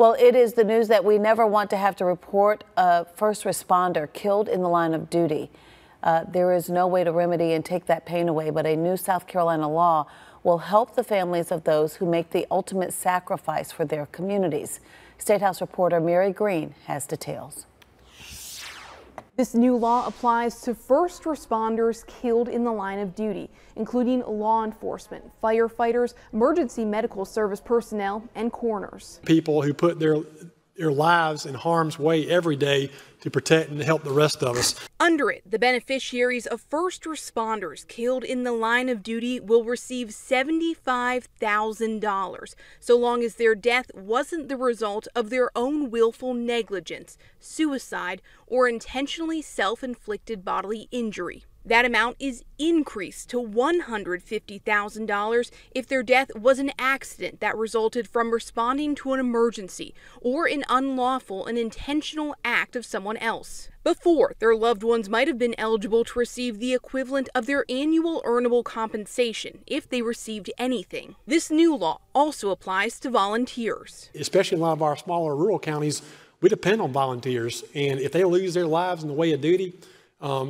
Well, it is the news that we never want to have to report a first responder killed in the line of duty. There is no way to remedy and take that pain away, but a new South Carolina law will help the families of those who make the ultimate sacrifice for their communities. State House reporter Mary Green has details. This new law applies to first responders killed in the line of duty, including law enforcement, firefighters, emergency medical service personnel, and coroners. People who put their lives in harm's way every day to protect and help the rest of us. Under it, the beneficiaries of first responders killed in the line of duty will receive $75,000, so long as their death wasn't the result of their own willful negligence, suicide, or intentionally self-inflicted bodily injury. That amount is increased to $150,000 if their death was an accident that resulted from responding to an emergency or an unlawful and intentional act of someone else. Before, their loved ones might have been eligible to receive the equivalent of their annual earnable compensation if they received anything. This new law also applies to volunteers. Especially in a lot of our smaller rural counties, we depend on volunteers, and if they lose their lives in the way of duty,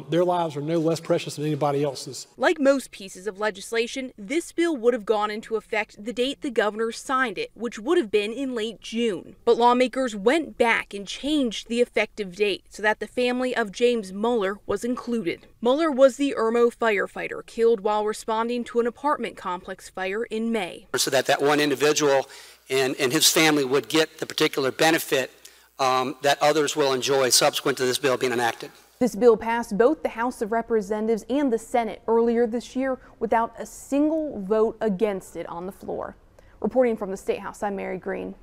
their lives are no less precious than anybody else's. Like most pieces of legislation, this bill would have gone into effect the date the governor signed it, which would have been in late June. But lawmakers went back and changed the effective date so that the family of James Muller was included. Muller was the Irmo firefighter killed while responding to an apartment complex fire in May. So that one individual and his family would get the particular benefit that others will enjoy subsequent to this bill being enacted. This bill passed both the House of Representatives and the Senate earlier this year without a single vote against it on the floor. Reporting from the State House, I'm Mary Green.